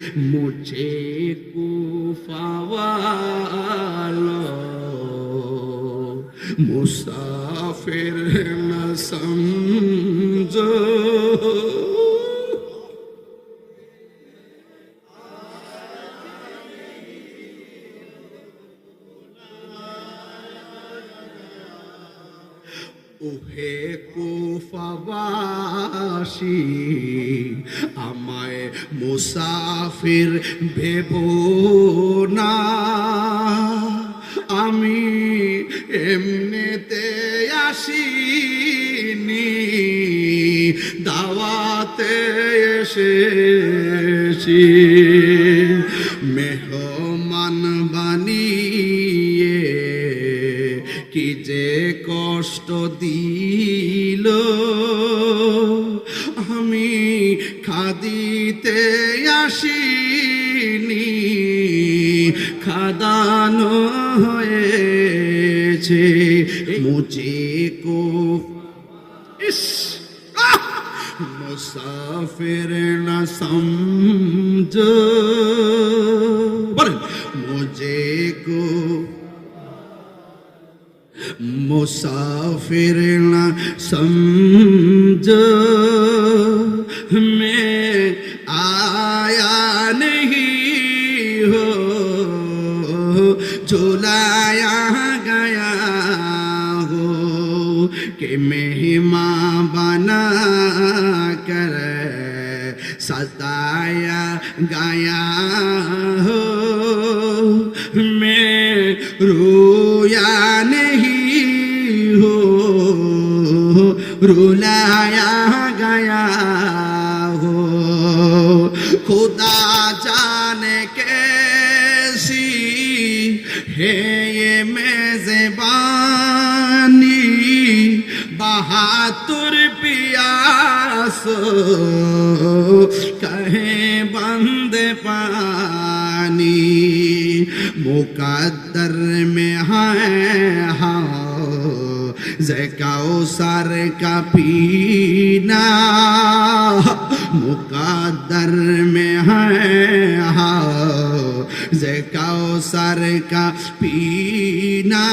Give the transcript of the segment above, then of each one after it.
मुझे कूफा वालों मुसाफिर न समझो। ওহে কুফাবাসী আমায় মুসাফির ভেবো না, আমি এমনিতে আসিনি, দাওয়াতে এসেছি। মেহমান বানিয়ে কি যে কষ্ট দিল, আমি খাদিতে আসিনি, খাদানো হয়েছে। মুঝে কো ইস মুসাফির না সমঝো, বলেন মুঝে কো मुसाफिर न समझो। मैं आया नहीं हो झुलाया गया हो, कि मेहमान बना कर सजाया गया हो। मैं रोया नहीं हो रुलाया गया हो। खुदा जाने कैसी है ये मेज़बानी, बहादुर पियास कहे बंद पानी। मुकद्दर में है ज़काउसर का पीना, मुकद्दर में है ज़काउसर का पीना।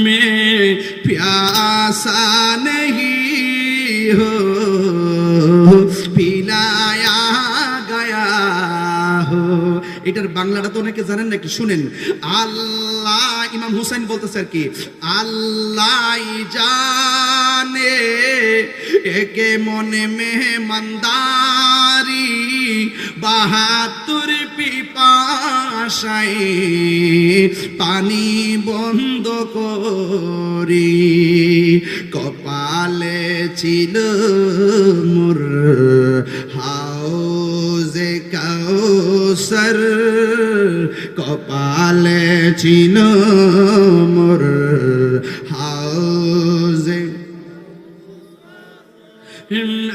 मैं प्यासा नहीं हो पिलाया गया हो। এটার বাংলাটা তো অনেকে জানেন নাকি, শুনেন। আল্লাহ, ইমাম হুসাইন বলতেছে আর কি, আল্লাহ জানে একে মনে মেহমানদারি, বাহাদুর পিপাসায় পানি বন্ধ করি। কপালে ছিল মোর হাউজে কাউসার, কপালে ছিল মোর হাউজে।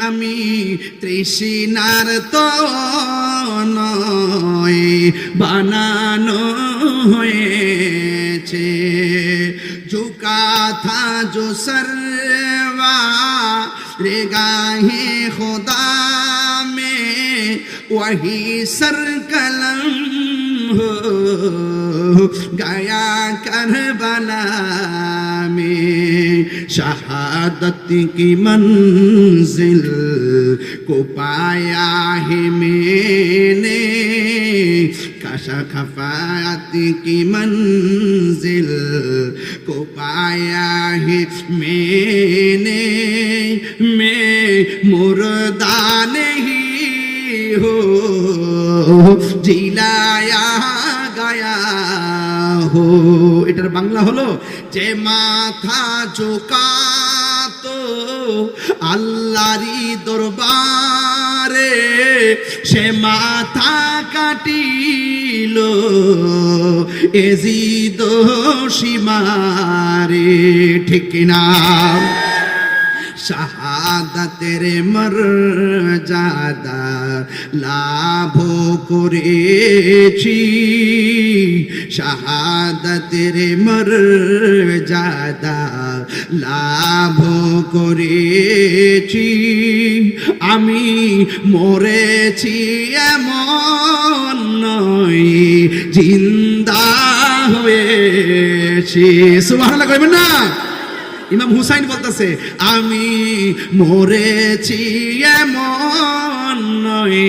আমি তৃষ্ণার তো নয় বানানো হয়েছে, ঝুঁকা থা জো সরওয়া রেগাহে খুদা মে वही सर कलम हो गया करबला में। शहादत की मंजिल को पाया है मैंने, शफ़ाअत की मंजिल को पाया है मैंने। मैं मुर्दा नहीं हो जिलाया गया हो। এটার বাংলা হলো যে মাথা ঝুঁকাতো আল্লাহরই দরবারে, সে মাথা কাটিল এজিদ সীমারে। ঠিক কিনা? শাহাদাতের মর্যাদা লাভ করেছি, শাহাদাতের মর্যাদা লাভ করেছি। আমি মরেছি এমন নয়, জিন্দা হয়েছি। সুবহানাল্লাহ কইবেন না? ইমাম হুসাইন বলতেছে আমি মরেছি এমন নয়,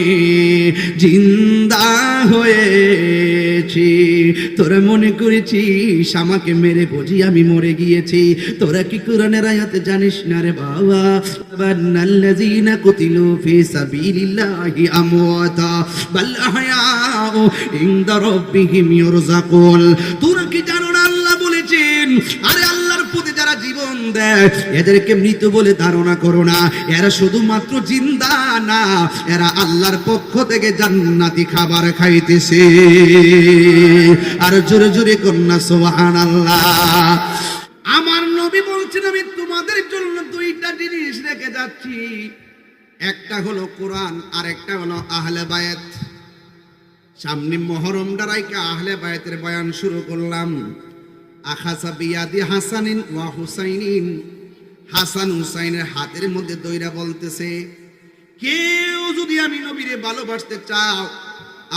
জিন্দা হয়েছি। তোরা মনে করেছিস আমাকে মেরে বুঝি আমি মরে গিয়েছি? তোরা কি কোরআনের আয়াতে জানিস না রে বাবা? বান্নাল্লাযীনা কুতিলু ফি সাবিলিল্লাহি আমওয়াতা বাল আহয়াউ ইনদা রাব্বিহিম ইরযাকুন। তোরা কি জানো না আল্লাহ বলেছেন, আরে আল্লাহর প্রতি যারা জীবন দেয় এদেরকে মৃত বলে ধারণা করো না। এরা শুধুমাত্র জিন্দা না, এরা আল্লাহর পক্ষ থেকে জান্নাতি খাবার খাইতেছে। আর জোরে জোরে কন্যা সুবহানাল্লাহ। আমার নবী বলছেন আমি তোমাদের জন্য দুইটা জিনিস রেখে যাচ্ছি, একটা হলো কোরআন আর একটা হলো আহলে বায়াত। সামনে মুহররম ডারাইকা আহলে বায়াতের বয়ান শুরু করলাম। আখাসা বিয়াদি হাসানিন ওয়া হুসাইনিন, হাসান হুসাইনের হাতের মধ্যে দইরা বলতেছে কেউ যদি আমি নবীরে ভালোবাসতে চাও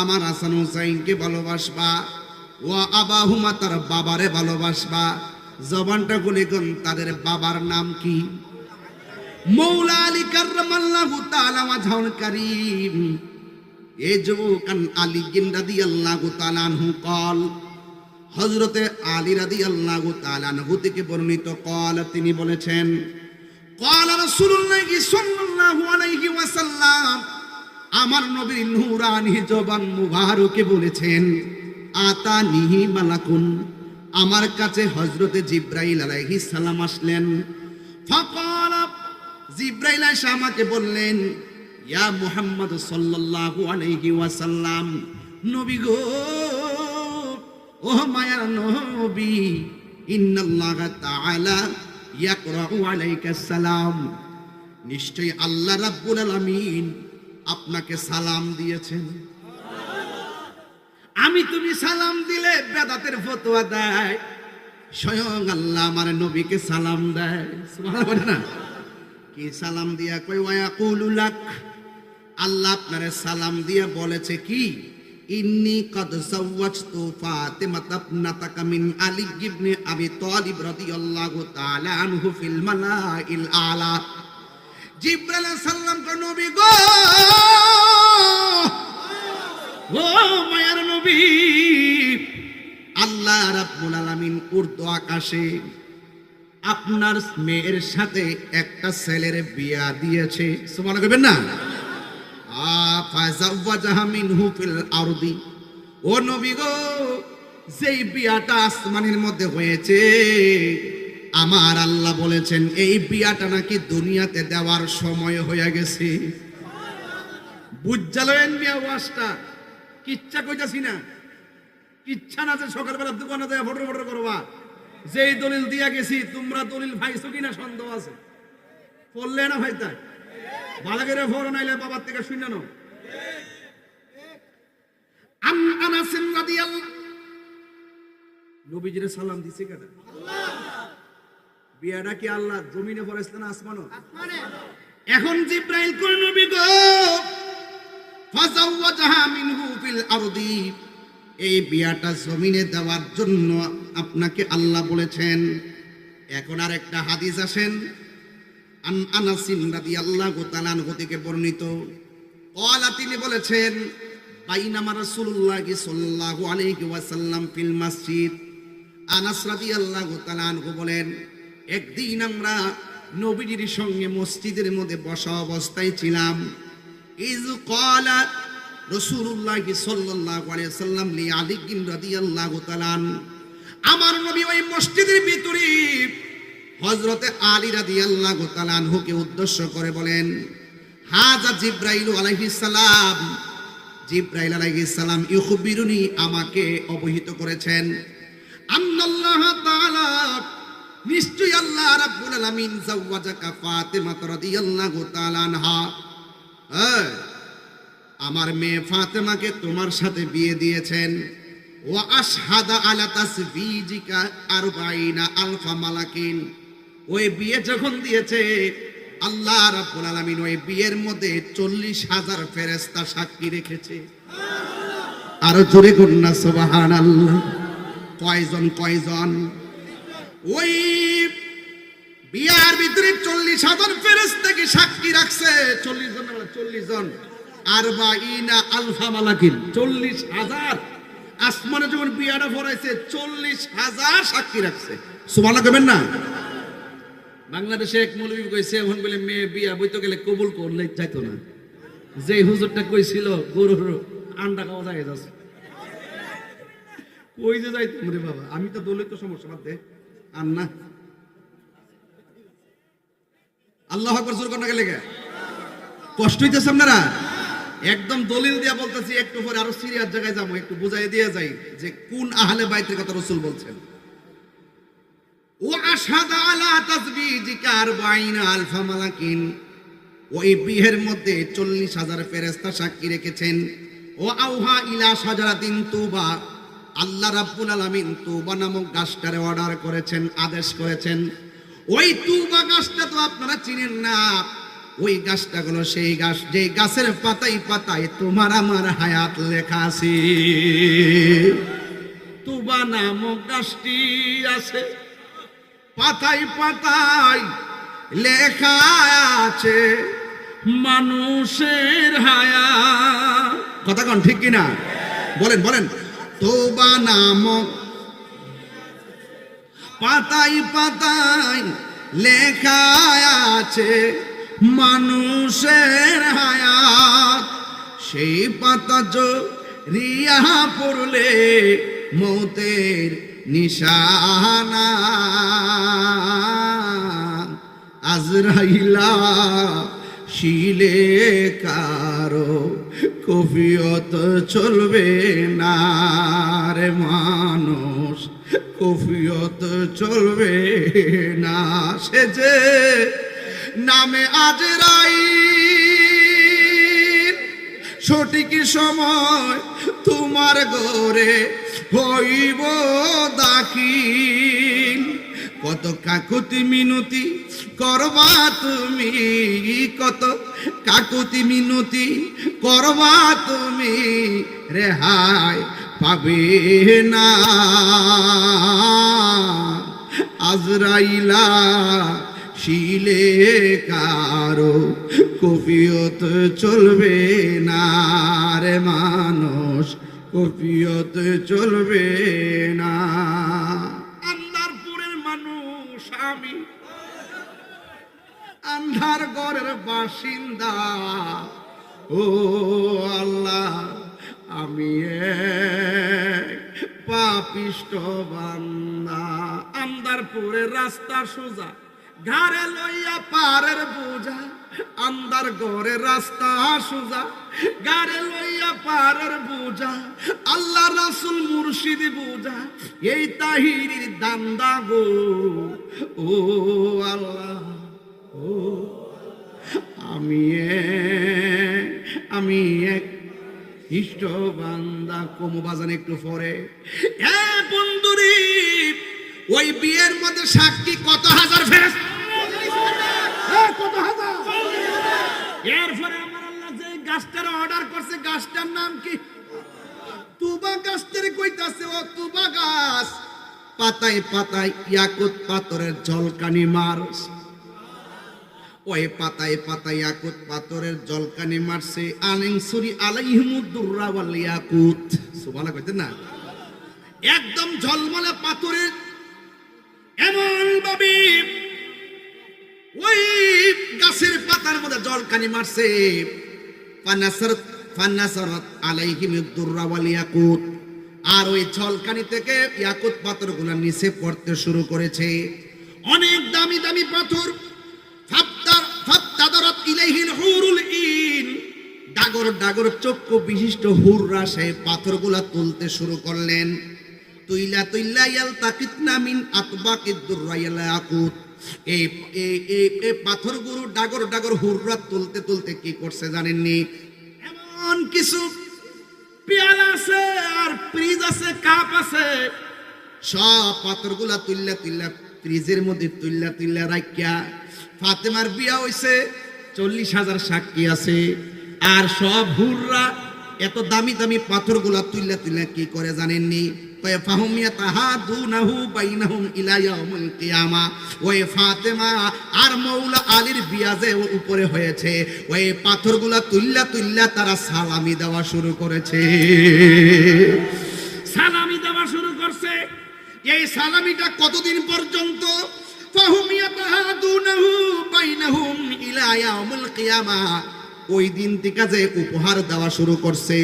আমার হাসান হুসাইনকে ভালোবাসবা, ওয়া আবাহুমা তার বাবারে ভালোবাসবা। জবানটা খুলে কোন তাদের বাবার নাম কি? মৌলা আলী কাররামাল্লাহু তাআলা ওয়াজহুল কারীম। এই যুবকান আলী রাদিয়াল্লাহু তাআলা আনহু কল, হযরতে আলী রাদিয়াল্লাহু তাআলা আনহু থেকে বর্ণিত কল, তিনি বলেছেন ক্বালা রাসূলুল্লাহ সাল্লাল্লাহু আলাইহি ওয়াসাল্লাম, আমার নবীর নূরানি জবান মুবারকে বলেছেন আতানিহি মালাকুন, আমার কাছে হযরতে জিবরাইল আলাইহিস সালাম আসলেন। ফাকালা, জিবরাইল এসে আমাকে বললেন ইয়া মুহাম্মদ সাল্লাল্লাহু আলাইহি ওয়াসাল্লাম, নবী গো, ও মায়ার নবী, ইন্নাল্লাহ তাআলা ইয়াকরাউ আলাইকাস সালাম, নিশ্চয়ই আল্লাহ রাব্বুল আলামিন আপনাকে সালাম দিয়েছেন। আমি তুমি সালাম দিলে বেদাতের ফতোয়া দেয়, স্বয়ং আল্লাহ আমার নবীকে সালাম দেয়। সুবহানাল্লাহ না? কি সালাম দিয়া কই ওয়ায়াকুলু লাক, আল্লাহ আপনারে সালাম দিয়া বলেছে কি ইন্নী কদ যাওয়াজতু ফাতিমাতা ইবনাতাকা মিন আলী ইবনে আবি তালিব রাদিয়াল্লাহু তাআলা আনহু ফিল মালাইল আলা। জিবরাইল সাল্লাম কো নবী গো, ও মায়ার নবী, আল্লাহ রাব্বুল আলামিন উর্দু আকাশে আপনার মেয়ের সাথে একটা ছেলের বিয়া দিয়েছে। সুবহানাল্লাহ কইবেন না? ফাযাওয়াজাহা মিনহু ফিল আরদি, ও নবী গো, যেই বিয়াটা আসমানের মধ্যে হয়েছে আমার আল্লাহ বলেছেন এই বিয়াটা নাকি দুনিয়াতে দেওয়ার সময় হয়ে গেছে। বুঝালেন বিয়া ওয়াজটা কিচ্ছা কইতাছি না, কিচ্ছা না যে সকালবেলা দোকানে যায় ফটো ফটো করবা। যেই দলিল দিয়া গেছি তোমরা দলিল ভাইছো কিনা সন্দেহ আছে। পড়লে না ভাইতা ভালো করে ফোন নাইলে বাবার থেকে শুনে নাও। আনাস রাদিয়াল্লাহু, নবীজির সালাম দিছে কেডা? আল্লাহ। বিয়াটা কি আল্লাহ জমিনে ফরেশতা না আসমানে? আসমানে। এখন জিবরাইল কোন নবী গো, ফাযাওয়াজাহা মিনহু ফিল আরদি, এই বিয়াটা জমিনে দেওয়ার জন্য আপনাকে আল্লাহ বলেছেন। এখন আর একটা হাদিস আসেন আনাস রাদিয়াল্লাহু তাআলা আনহু থেকে বর্ণিত, ক্বালা, তিনি বলেছেন বাইনামা রাসূলুল্লাহ সাল্লাল্লাহু আলাইহি ওয়াসাল্লাম ফিল মসজিদ। আনাস রাদিয়াল্লাহু তাআলা আনহু বলেন একদিন আমরা নবীজির সঙ্গে মসজিদের মধ্যে বসা অবস্থায় ছিলাম। ইয ক্বালা রাসূলুল্লাহ সাল্লাল্লাহু আলাইহি ওয়াসাল্লাম লি আলী রাদিয়াল্লাহু তাআলা, আমার নবী ওই মসজিদের ভিতরে হযরতে আলী রাদিয়াল্লাহু তাআলা আনহুকে উদ্দেশ্য করে বলেন হাযা জিবরাইল আলাইহিস সালাম, জিবরাইল আলাইহিস সালাম ইখবিরুনি, আমাকে অবহিত করেছেন আল্লাহ তাআলা নিশ্চয়ই আল্লাহ রাব্বুল আলামিন যাওয়াজাকা ফাতিমা রাদিয়াল্লাহু তাআলা আনহা, আমার মেয়ে ফাতেমাকে তোমার সাথে বিয়ে দিয়েছেন। ওয়া আশহাদা আলা তাসবিজিকা 40,000 মালাকিন। ওই বিয়ে যখন দিয়েছে আল্লাহ রাব্বুল আলামিন ওই বিয়ের মধ্যে 40,000 ফেরেশতা সাক্ষী রেখেছে। আরো জোরে করুন না সুবহানাল্লাহ। কয়জন? ওই বিয়ার ভিতরে 40,000 ফেরেশতাকে সাক্ষী রাখছে। 40 জন 40,000 মালাকিন। 40,000 আসমানে যখন বিয়াটা পড়াইছে 40,000 সাক্ষী রাখছে। সুবহানাল্লাহ কইবেন না? বাংলাদেশে এক মৌলবী কইছে এখন বলে মেয়ে বিয়া বইতে গেলে কবুল করলে যাইতো না। যে হুজুরটা কইছিল গরুর আন্ডা খাওয়া যায় যাচ্ছে, কই যে যাইতো রে বাবা। আমি তো দলিত সমস্যা বাদ দে আর না। আল্লাহু আকবার জোর করনা গেলে কষ্ট হইতেছে আপনারা? একদম দলিল দিয়া বলতেছি, একটু পরে আরো সিরিয়াস জায়গায় যাবো, একটু বুঝাই দিয়ে যাই যে কোন আহলে বাইতের কথা রাসূল বলছেন। ও আশহাদা আলা তাসবিজিকা 40,000 মালাকিন। ওই বিয়ের মধ্যে 40,000 ফেরেশতা সাক্ষী রেখেছেন। ও আউহা ইলা শাজারাতিন তুবা, আল্লাহ রাব্বুল আলামিন তুবা নামক গাছটারে অর্ডার করেছেন, আদেশ করেছেন। ওই তুবা গাছটা তো আপনারা চিনেন না। ওই গাছটা হলো সেই গাছ যে গাছের পাতায় পাতায় তোমার আমার হায়াত লেখা আছে। তুবা নামক গাছটি আছে, পাতায় পাতায় লেখা আছে মানুষের হায়াত। কথা কোন ঠিক কিনা? বলেন। তোবা নামক পাতায় পাতায় লেখা আছে মানুষের হায়াত। সেই পাতা রিয়া পড়লে মৌতের নিশানা। আজরাইলা শিলে কারো কফিয়ত চলবে না রে মানুষ, কফিয়ত চলবে না। সে যে নামে আজরাইল সঠিক সময় তোমার ঘরে হইব দাখিল। কত কাকুতি মিনতি করবা তুমি, কত কাকুতি মিনতি করবা তুমি, রেহাই পাবে না। আজরাইলা শিলে কারো কফিয়ত চলবে না রে মানুষ, কফিয়ত চলবে না। আন্দারপুরের মানুষ আমি, আন্ধার ঘরের বাসিন্দা। ও আল্লাহ আমি পাপিষ্ট বান্দা। আন্দারপুরের রাস্তা সোজা, ঘাড়ে লইয়া পারের বোঝা। আন্দার ঘরে রাস্তা সোজা, গাড়ে লইয়া পারের বোঝা। আল্লাহ রাসূল মুর্শিদ বোঝা, এই তাহিরির দান্দা গো। ও আল্লাহ, ও আমি এক ইষ্ট বান্দা। কমু বাজান একটু পরে। এ বন্ধুরি, ওই বিয়ের মধ্যে সাক্ষী কত হাজার ফেরেশতা? কত হাজার? এরপরে আমার আল্লাহ যে গাছটার অর্ডার করছে, গাছটার নাম কি? তুবা গাছটারে কইতাছে ও তুবা গাছ, পাতায় পাতায় ইয়াকুত পাথরের ঝলকানি মারস। ওই পাতায় পাতায় ইয়াকুত পাথরের ঝলকানি মারছে। আলিংসুরি আলাইহিমুদ্দুররা ওয়াল ইয়াকুত। সুবহানাল্লাহ কইতেন না? একদম ঝলমলে পাথরের এমন ভাবে ওই গাছের পাতার মধ্যে ঝলকানি মারছে। ফানাসারাত আলাইহিমুদ্দুররা ওয়াল ইয়াকুত। আর ওই ঝলকানি থেকে ইয়াকুত পাথরগুলো নিচে পড়তে শুরু করেছে। অনেক দামি দামি পাথর। ফাত্তাদারাত ইলাইহিল হুরুল ইন। ডাগর ডাগর চক্ষু বিশিষ্ট হুররা সেই পাথরগুলা তুলতে শুরু করলেন। তুইলা তুইলা ইয়ালতাকিতনা মিন আতবাকিদ দুররাইল ইয়াকুত। এই পাথরগুলো ডাগর ডাগর হুররা তুলতে তুলতে কি করছে জানেননি? এমন কিছু পেয়ালা আছে আর ফ্রিজ আছে, কাপ আছে, সব পাথরগুলা তুইলা তুইলা ফ্রিজের মধ্যে তুইলা তুইলা রাখিয়া ফাতেমার বিয়া হইছে, 40,000 সাক্ষী আছে, আর সব হুররা এত দামি দামি পাথরগুলা তুইলা তুইলা কি করে জানেননি? ফাতেমা আর মৌলা আলীর বিয়া যে উপরে হয়েছে, ওই পাথরগুলা তুইলা তুইলা তারা সালামি দেওয়া শুরু করেছে, সালামি দেওয়া শুরু করছে। এই সালামিটা কতদিন পর্যন্ত? ওই দিন থেকে যে উপহার দেওয়া শুরু করছে,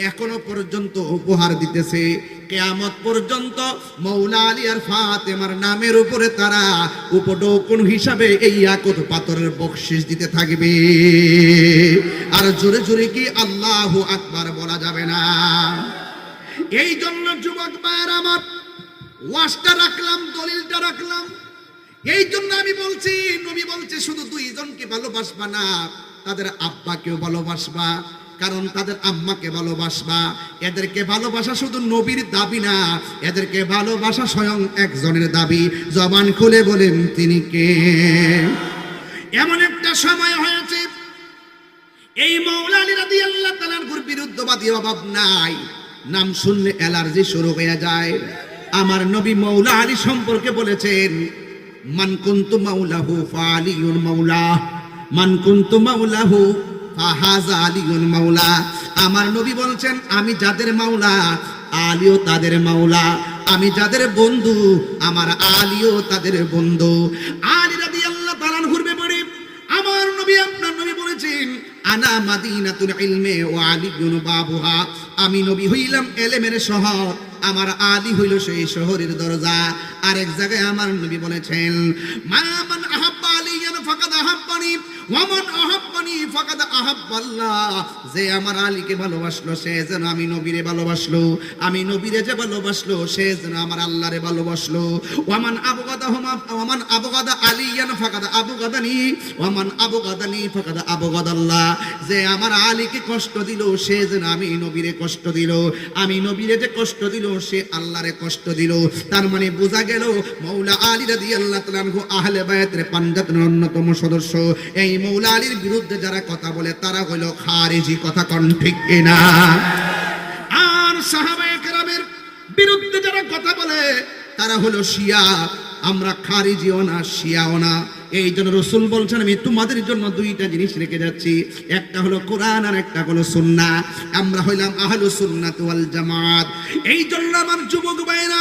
এখনো পর্যন্ত উপহার দিতেছে, কিয়ামত পর্যন্ত মৌলা আলী আর ফাতেমার নামের উপরে তারা উপঢৌকন হিসাবে এই ইয়াকুত পাথরের বকশিশ দিতে থাকবে। আর জোরে জোরে কি আল্লাহু আকবার বলা যাবে না? এই জন্য যুবক ভাইয়ের আমার, ওয়াজটা রাখলাম, দলিলটা রাখলাম, এই জন্য আমি বলছি, নবী বলছে শুধু দুইজনকে ভালোবাসবা না, তাদের আব্বাকেও ভালোবাসবা, কারণ তাদের আম্মাকে ভালোবাসবা। এদেরকে ভালোবাসা শুধু নবীর দাবি না, এদেরকে ভালোবাসা স্বয়ং একজনের দাবি। জবান খুলে বলেন তিনি কে? এমন একটা সময় হয়েছে, এই মৌলা আলী রাদিয়াল্লাহু তাআলার বিরুদ্ধবাদী অভাব নাই, নাম শুনলে অ্যালার্জি শুরু হয়ে যায়। আমার নবী মৌলা আলী সম্পর্কে বলেছেন, মান কুনতু মাওলাহু ফালিয়ুন মাওলা, মান কুনতু মাওলাহু ফাহাযা আলিয়ুন মাওলা। আমার নবী বলছেন, আমি যাদের মাওলা আলীও তাদের মাওলা, আমি যাদের বন্ধু আমার আলীও তাদের বন্ধু। আলী রাদিয়াল্লাহু তাআলা আনহুর ব্যাপারে আমার নবী, আপনার নবী বলেছেন, আনা মাদিনাতুল ইলমি ওয়া আলিয়ুন বাবুহা, আমি নবী হইলাম এলেমের শহর, আমার আলী হইল সেই শহরের দরজা। আরেক জায়গায় আমার নবী বলেছেন, মান আহাব্বা আলিয়ান ফাকাদ আহাব্বানি ওয়া মান আহাব্বানি ফাকাদ আহাব্বাল্লাহ, যে আমার আলীকে ভালোবাসলো সে যেন আমি নবীরে ভালোবাসলো, আমি নবীরে যে ভালোবাসলো সে যেন আমার আল্লাহরে ভালোবাসলো। ওয়া মান আবগাদাহুমা ওয়া মান আবগাদা আলিয়ান ফাকাদ আবগাদানি ওয়া মান আবগাদানি ফাকাদ আবগাদাল্লাহ, যে আমার আলীকে কষ্ট দিল সে যেন আমি নবীরে কষ্ট দিল, আমি নবীরে যে কষ্ট দিল সে আল্লাহরে কষ্ট দিল। তার মানে বোঝা গেল মৌলা আলী রাদিয়াল্লাহু তাআলা আনহু আহলে বায়াতের পাঞ্জাতের অন্যতম সদস্য। এই মৌলা আলীর বিরুদ্ধে যারা কথা বলে তারা হলো খারিজি, কথা কোন ঠিক কিনা? আর সাহাবায়ে কেরামের বিরুদ্ধে যারা কথা বলে তারা হলো শিয়া। আমরা খারিজিও না, শিয়াও না। এই জন্য রাসূল বলছেন, আমি তোমাদের জন্য দুইটা জিনিস রেখে যাচ্ছি, একটা হলো কোরআন আর একটা হলো সুন্নাহ। আমরা হইলাম আহলুস সুন্নাত ওয়াল জামাত। এই জন্য আমার যুবক ভাইরা,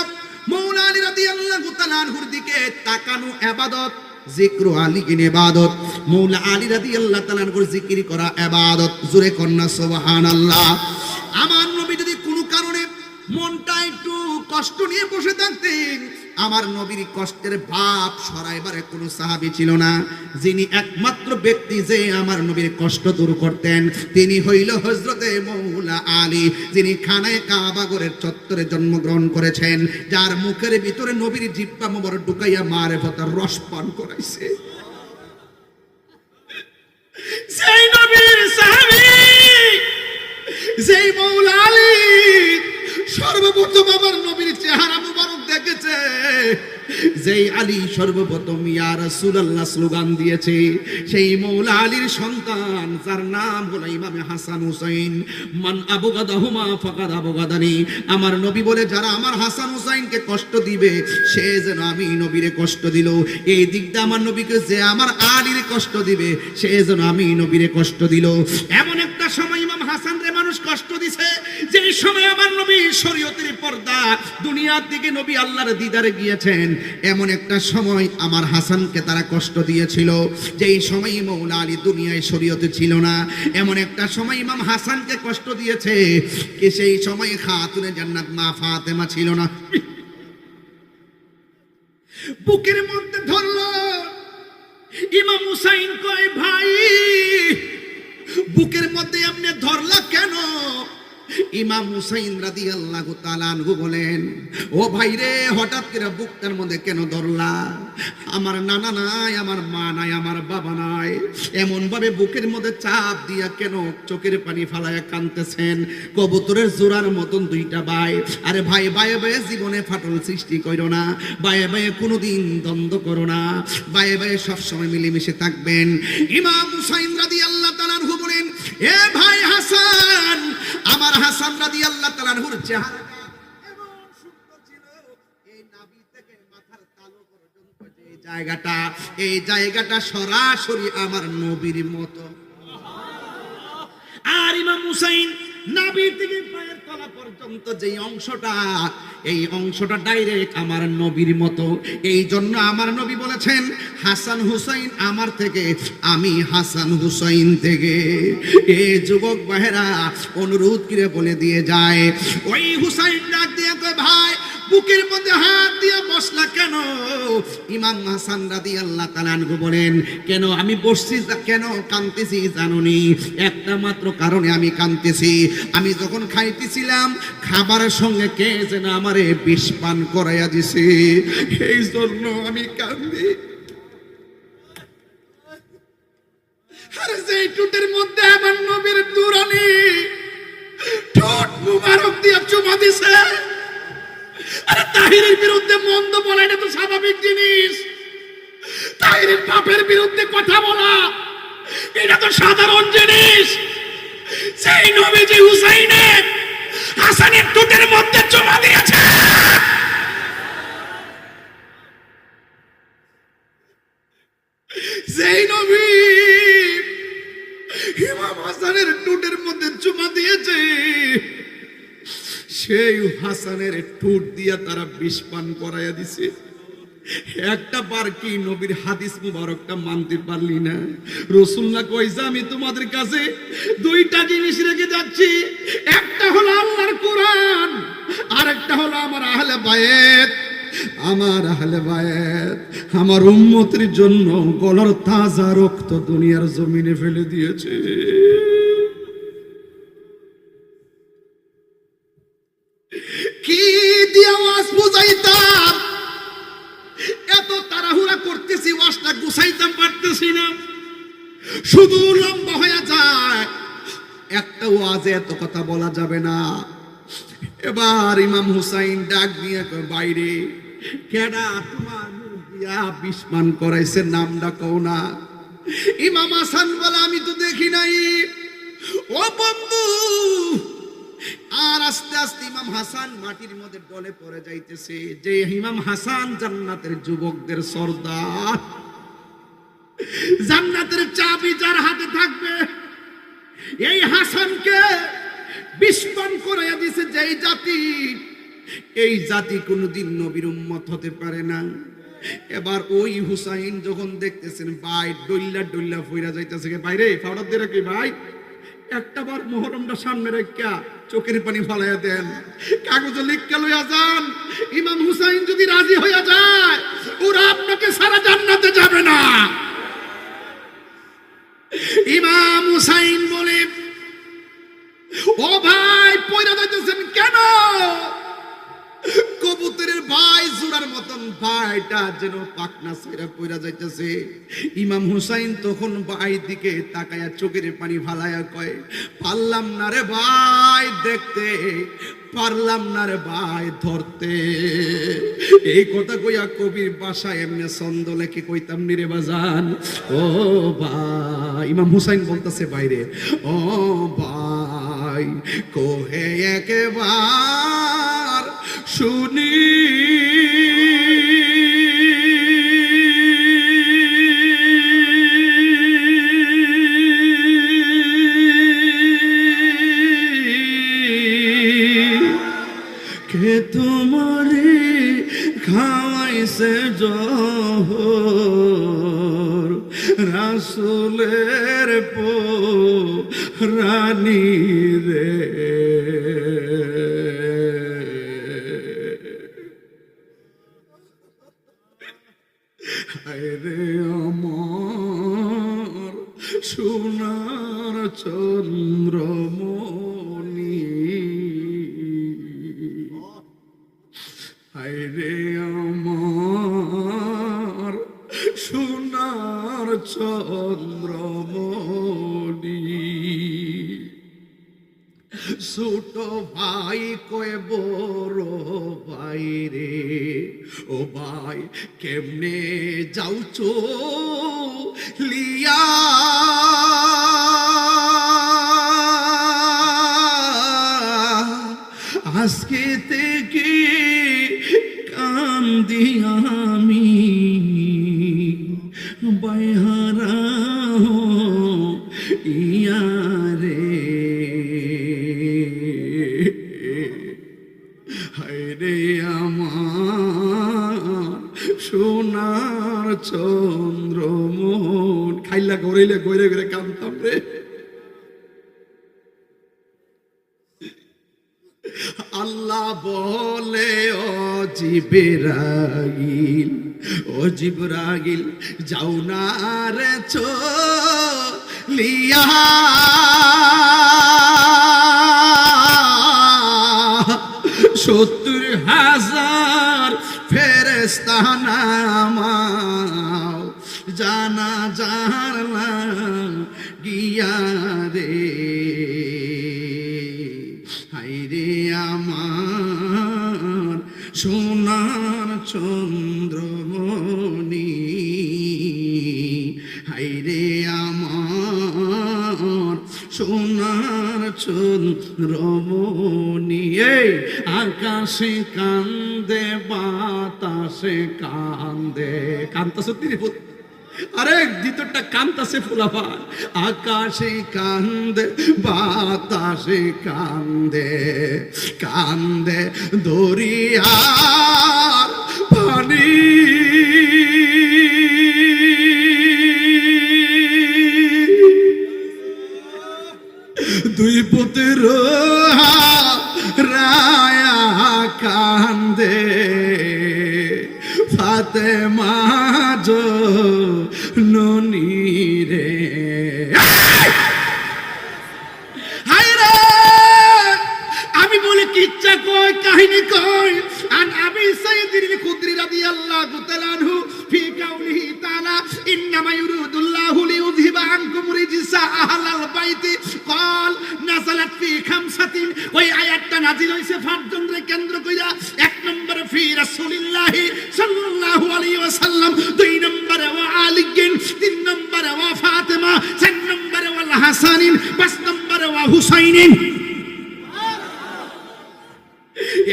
মৌলা আলী রাদিয়াল্লাহু তাআলা আনহুর দিকে তাকানো ইবাদত, জিক্র আলী কিন ইবাদত। মৌলা আলী রাদিয়াল্লাহু তাআলা আনহুর জিকির করা ইবাদত। জোরে কন্না সুবহানাল্লাহ। আমার নবী যদি কোনো কারণে মনটা একটু কষ্ট নিয়ে বসে থাকতেন, আমার নবীর কষ্টের ভাব সরাইবারে কোনো সাহাবী ছিল না। যিনি একমাত্র ব্যক্তি যে আমার নবীর কষ্ট দূর করতেন তিনি হইল হযরতে মৌলা আলী, যিনি খানায়ে কাবা ঘরের চত্বরে জন্মগ্রহণ করেছেন, যার মুখের ভিতরে নবীর জিহ্বা মোবারক ঢুকাইয়া মারেফতের রস পান করাইছে। সেই নবীর সাহাবী, সেই মৌলা আলী সর্বপ্রথম আমার নবীর চেহারা মুবারক দেখেছে, যেই আলী সর্বপ্রথম ইয়া রাসূলুল্লাহ স্লোগান দিয়েছে, সেই মৌলা আলীর সন্তান যার নাম হলো ইমামে হাসান হুসাইন। মান আবগাদাহুমা ফাকাদ আবগাদানি, আমার নবী বলে যারা আমার হাসান হুসাইনকে কষ্ট দিবে সে যেন আমি নবীরে কষ্ট দিল। এই দিকটা আমার নবীকে, যে আমার আলীর কষ্ট দিবে সে যেন আমি নবীরে কষ্ট দিল। এমন একটা সময় ইমাম হাসান রে মানুষ কষ্ট দিছে, যেই সময় আমার নবী শরীয়তের পর্দা, দুনিয়ার দিকে নবী আল্লাহর দিদারে গিয়েছেন, এমন একটা সময় আমার হাসানকে তারা কষ্ট দিয়েছিল, যেই সময় মৌলা আলী দুনিয়ায় শরীয়তে ছিল না। এমন একটা সময় ইমাম হাসানকে কষ্ট দিয়েছে কি সেই সময় খাতুনে জান্নাত মা ফাতেমা ছিল না। বুকের মধ্যে ধরলো ইমাম হুসাইন, কয় ভাই বুকের মধ্যে আপনি ধরলা কেন? ইমাম হুসাইন রাদিয়াল্লাহু তাআলা আনহু বলেন, ও ভাই রে, হঠাৎ করে বুকটার মধ্যে কেন ধরলা? আমার নানা নাই, আমার মা নাই, আমার বাবা নাই, এমন ভাবে বুকের মধ্যে চাপ দিয়া কেন চোখের পানি ফালায়া কাঁদতেছেন? কবুতরের জোড়ার মতন দুইটা ভাই। আরে ভাই, ভাইয়ে ভাইয়ে জীবনে ফাটল সৃষ্টি করো না, ভাইয়ে ভাইয়ে কোনোদিন দ্বন্দ্ব করো না, ভাইয়ে ভাইয়ে সবসময় মিলেমিশে থাকবেন। ইমাম হুসাইন রাদিয়াল্লাহু তাআলা আনহু বলেন, এ ভাই হাসান, আমার হাসান রাদিয়াল্লাহু তাআলা আনহুর চেহারাটা এমন সুন্দর ছিল, এই নাভি থেকে মাথার তালু পর্যন্ত যে জায়গাটা, এই জায়গাটা সরাসরি আমার নবীর মতো। আর ইমাম হুসাইন নাভি থেকে পায়ের তলা পর্যন্ত যে অংশটা, এই অংশটা ডাইরেক্ট আমার নবীর মতো। এই জন্য আমার নবী বলেছেন, হাসান হুসাইন আমার থেকে, আমি হাসান হুসাইন থেকে। এই যুবক ভাইরা অনুরোধ করে বলে দিয়ে যায়, ওই হুসাইন ডাক দিয়ে কয়, ভাই বুকের মধ্যে হাত দিয়ে বসলা কেন? ইমাম হাসান রাদিয়াল্লাহু তাআলা আনহু বলেন, কেন আমি বসছি, কেন কাঁদতেছি জানোনি? একটা মাত্র কারণে আমি কাঁদতেছি। আমি যখন খাইতেছিলাম, খাবারের সঙ্গে কে যেন আমারে বিষ পান করাইয়া দিছে, এই জন্য আমি কাঁদি। আরে যে টুটের মধ্যে আমার নবীর দুরানি ঠোঁট মুবারক দিয়ে চুমা দিছে, আরে তাহিরের বিরুদ্ধে মন্দ বলা এটা তো স্বাভাবিক জিনিস। তাহিরের বাপের বিরুদ্ধে কথা বলা এটা তো সাধারণ জিনিস। সেই নবীজি হুসাইনের হাসানের টুটের মধ্যে চুমা দিয়েছে। সেই নবী ইমাম হাসানের টুটের মধ্যে চুমা দিয়েছে, সেই হাসানের ঠোঁট দিয়া তারা বিষ পান করাইয়া দিছে। একটা বার কি নবীর হাদিস মুবারকটা মানতে পারলি না? রাসূলুল্লাহ কইছে, আমি তোমাদের কাছে দুইটা জিনিস রেখে যাচ্ছি, একটা হলো আল্লাহর কোরআন, আর একটা হলো আমার আহলে বায়েত। আমার আহলে বায়েত আমার উম্মতের জন্য গলার তাজা রক্ত দুনিয়ার জমিনে ফেলে দিয়েছে। কি দিয়ে ওয়াজ বুঝাইতাম, এত তাড়াহুড়া করতেছি, ওয়াজটা গুছাইতাম পারতেছি না, শুধু লম্বা হয়ে যায়। একটা ওয়াজে এত কথা বলা যাবে না। এবার ইমাম হুসাইন ডাক দিয়ে কয়, বাইরে কেডা তোমার মুখ দিয়া বিষ পান করাইছে, নামটা কও না। ইমাম হাসান বলে, আমি তো দেখি নাই। ও বন্ধু, আর আস্তে আস্তে ইমাম হাসান মাটির মধ্যে ডলে পড়ে যাইতেছে। যে ইমাম হাসান জান্নাতের যুবকদের সর্দার, জান্নাতের চাবি যার হাতে থাকবে, এই হাসানকে বিষ পান করাইয়া দিছে যেই জাতি, এই জাতি কোনোদিন নবীর উম্মত হতে পারে না। এবার ওই হুসাইন যখন দেখতেছেন ভাই ডইল্লা ডইল্লা ফইরা যাইতেছে, বাইরে ফাওড়া দিয়ে রাখি ভাই, একটা বার মুহররমটা সামনে রেখা চোখের পানি ফালাইয়া দেন, কাগজে লিখে লইয়া যান। ইমাম হুসাইন যদি রাজি হইয়া যায়, ওরা আপনাকে সারা জান্নাতে যাবে না। ইমাম হুসাইন বলে, ও ভাই পয়রা যাইতেছেন কেন? কবুতরের ভাই জোড়ার মতন ভাইটা যেন পাকনা ছেড়ে পয়রা যাইতেছে। ইমাম হুসাইন তখন ভাই দিকে তাকায়া চোখের পানি ফালায়া কয়, পারলাম না রে ভাই দেখতে, পারলাম না রে ভাই ধরতে। এই কথা কইয়া কবির বাসায় এমনি ছন্দ লেখে কইতাম নিরে বাজান, ও ভাই। ইমাম হুসাইন বলতেছে বাইরে, ও ভাই কোহে একবার শুনি, কে তোমারে খাওয়াইছে জহর, রাসূলের রানী রে। আরে আমার সোনার চন্দ্রমণি, ছোট ভাই কয় বড় ভাই রে, ও ভাই কেমনে যাও লিয়া আজকে থেকে কান্দি আমি বাইহারা ইয়ারে, হায়রে আমার সোনার চন্দ্রমোহন। খাইলা গড়াইলে গড়ে গড়ে কাঁদতাম রে। আল্লাহ বলে ও জিবরাইল যাও না রে চলিয়া, 70,000 ফেরেশতা নামাও জানাজার গিয়া রে, হায়রে আমার সোনার চন্দ্রমণি, হায়রে আমার সোনার চন্দ্রমণি। এই আকাশে কান্দে বাতাসে কান্দে, কান্দা সত্যি রে, আরে দ্বিতীয়টা কান্তাছে ফুলাফান। আকাশে কান্দে বাতাসে কান্দে, কান্দে দরিয়ার পানি, দুই পুত্র রায়া কান্দে, ফাতেমা জননী রে, হায়রে আমি বলে কিচ্ছা কই কাহিনী কই। আন আবি সাইয়্যিদিল খুদরি রাদিয়াল্লাহু তাআলা আনহু ফি কাউলিহি তাআলা ইন্নামা ইউরিদুল্লাহু লিইউযহিবা আনকুম রিজসা আহলাল বাইতি ক্বাল নাযালাত ফি খামসাতিন। ওই আয়াতটা নাযিল হইছে পাঁচজনকে কেন্দ্র কইরা। এক নম্বরে ফি রাসূলিল্লাহি সাল্লাল্লাহু আলাইহি ওয়াসাল্লাম, দুই নম্বরে ওয়া আলিয়িন, তিন নম্বরে ওয়া ফাতেমা, চার নম্বরে ওয়াল হাসানিন, পাঁচ নম্বরে ওয়া হুসাইনিন।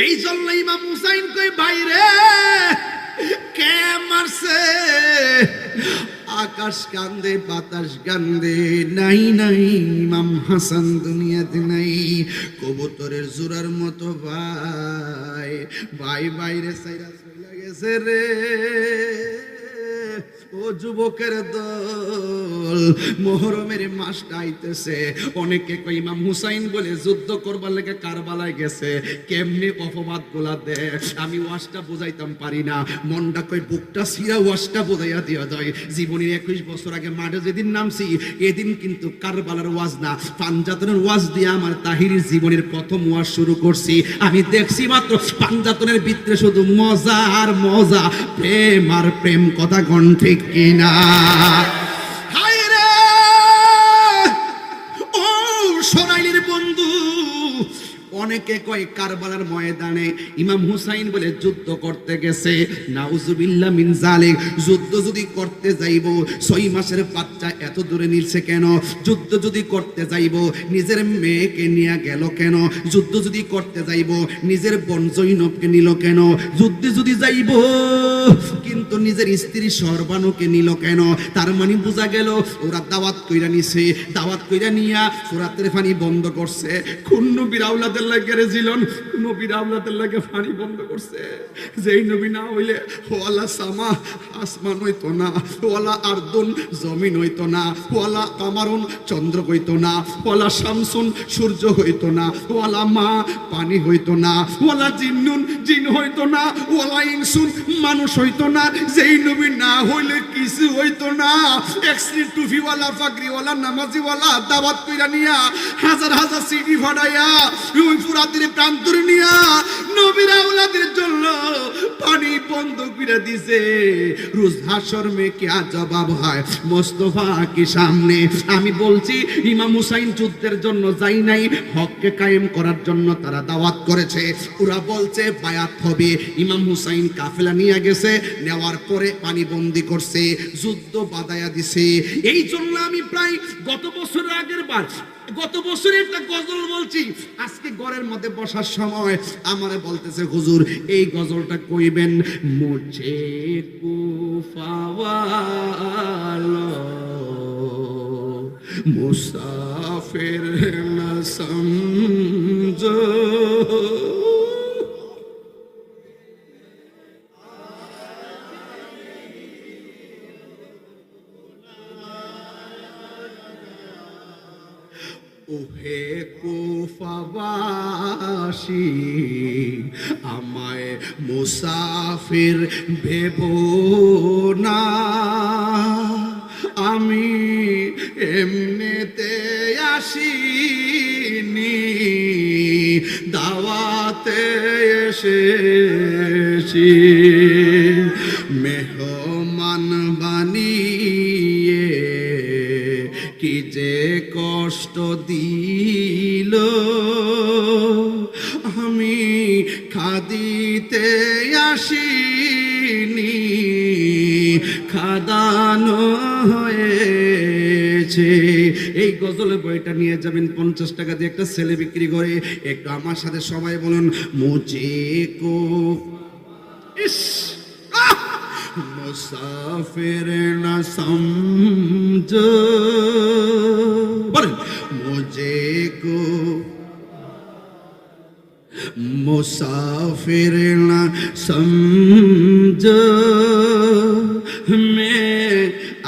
এই জন্য ইমাম হুসাইন কই বাইরে কে মারছে, আকাশ কান্দে বাতাস কান্দে, নাই নাই ইমাম হাসান দুনিয়াতে নাই। কবুতরের জোড়ার মতো ভাই ভাই বাইরে সাইরা চলে গেছে রে। ও যুবকের দল, মুহররমের মাসটা আইতেছে। অনেকে কই ইমাম হুসাইন বলে যুদ্ধ করবার লাগে কারবালায় গেছে, কেমনে অপবাদ গুলা দেয়। আমি ওয়াজটা বুঝাইতাম পারি না, মনটা কই বুকটা সিরা ওয়াজটা বুঝাইয়া দিয়া যায়। জীবনের 21 বছর আগে মাঠে যেদিন নামছি, এদিন কিন্তু কারবালার ওয়াজ না, পাঞ্জাতনের ওয়াজ দিয়ে আমার তাহিরির জীবনের প্রথম ওয়াজ শুরু করছি। আমি দেখছি মাত্র পাঞ্জাতনের ভিতরে শুধু মজা আর মজা, প্রেম আর প্রেম, কথা কোন ঠিক কিনা? হায়রে ও সোনাইলির বন্ধু, অনেকে কয় কারবালার ময়দানে ইমাম হুসাইন বলে যুদ্ধ করতে গেছে। নাউজুবিল্লাহ মিন জালিক। যুদ্ধ যদি করতে যাইব, 6 মাসের বাচ্চা এত দূরে নিলছে কেন? যুদ্ধ যদি করতে যাইব নিজের মেয়েকে নিয়ে গেল কেন? যুদ্ধ যদি করতে যাইব নিজের বোন জৈনবকে নিল কেন? যুদ্ধে যদি যাইব কিন্তু নিজের স্ত্রী সর্বানুকে নিল কেন? তার মানে বোঝা গেল ওরা দাওয়াত কইরা নিছে, দাওয়াত কইরা নিয়া ফুরাতের পানি বন্ধ করছে। কোন নবীর আওলাদের লাগে রেজিলন, নবীর আওলাদের লাগে পানি বন্ধ করছে। যেই নবী না হইলে ওয়ালা সামা আসমান হইতো না, ওয়ালা আরদুন জমিন হইতো না, ওয়ালা কামারুন চন্দ্র হইতো না, ওয়ালা শামসুন সূর্য হইতো না, ওয়ালা মা পানি হইতো না, ওয়ালা জিন্নুন জিন হইতো না, ওয়ালা ইনসুন মানুষ হইতো না। যেই নবী না হইলে কিছু হইতো না। এক্সরি টুফিওয়ালা ফাকরিওয়ালা নামাজিওয়ালা দাওয়াত কইরা নিয়া হাজার হাজার সিডি ফাড়াইয়া ওই ফুরাতের প্রান্তরে নিয়া নবীর আওলাদের জন্য পানি বন্ধ করে দিছে। রোজ হাসর মে কিয়া জবাব হয় মুস্তাফা কি সামনে। আমি বলছি ইমাম হুসাইন যুদ্ধের জন্য যাই নাই, হককে কায়েম করার জন্য তারা দাওয়াত করেছে। ওরা বলছে বায়াত হবে। ইমাম হুসাইন কাফেলা নিয়ে গেছে, নেওয়ার পরে পানি বন্দি করছে, যুদ্ধ বাধায়া দিছে। এই জন্য আমি প্রায় গত বছরের আগের বার গত বছরে একটা গজল বলছি, আজকে ঘরের মধ্যে বসার সময় আমারে বলতেছে হুজুর এই গজলটা কইবেন। মুঝে কুফাওয়ালো মুসাফির না সমঝো। ওহে কুফাবাসী আমায় মুসাফির ভেবো না, আমি এমনিতে আসিনি, দাওয়াতে এসেছি। মেহমান বানিয়ে কি যে কষ্ট দিল, আমি খাদিতে আসিনি, খাদানো হয়েছে। এই গজলের বইটা নিয়ে যাবেন 50 টাকা দিয়ে, একটা ছেলে বিক্রি করে। একটু আমার সাথে সবাই বলুন মুঝে কো ইস মুসাফির না সমঝো। বলেন মুঝে কো मुसाफिर न समझो, मैं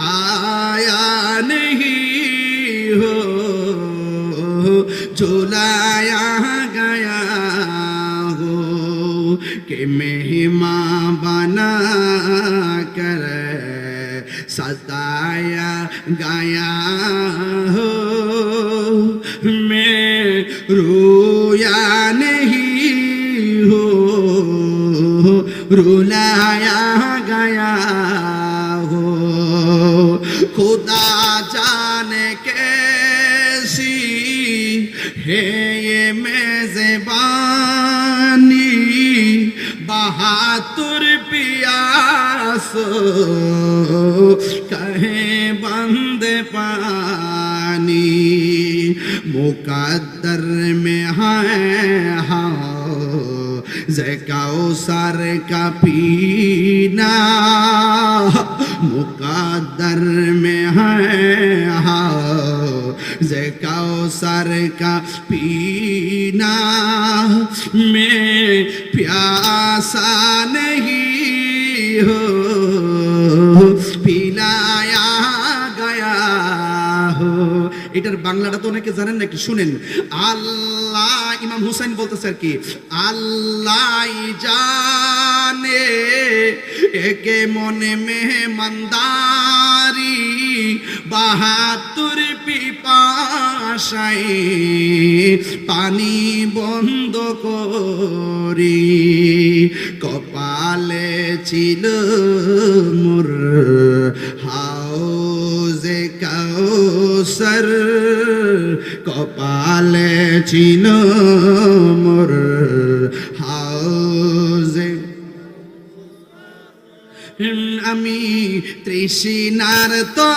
आया नहीं हो झुलाया गया हो, कि मेहमान बना कर सताया गया हो। मैं रोया नहीं हो रुलाया गया हो। खुदा जाने कैसी है ये मेज़बानी, बहादुर पियासो कहे बंद पानी, मुकद्दर में है कौसर का पीना, मुकद्दर में है कौसर का पीना, मैं प्यासा नहीं हो पिलाया गया हो। এটার বাংলাটা তো অনেকে জানেন না, একটু শুনেন। আল্লাহ, ইমাম হুসাইন বলতেছে আর কি, আল্লাহ জানে একে মনে মেহমানদারি, বাহাতুর পিপাসায় পানি বন্ধ করি, কপালে ছিল মোর হাউজে কাউসার, কপালে ছিল মোর হাউজে। আমি তৃষ্ণার তো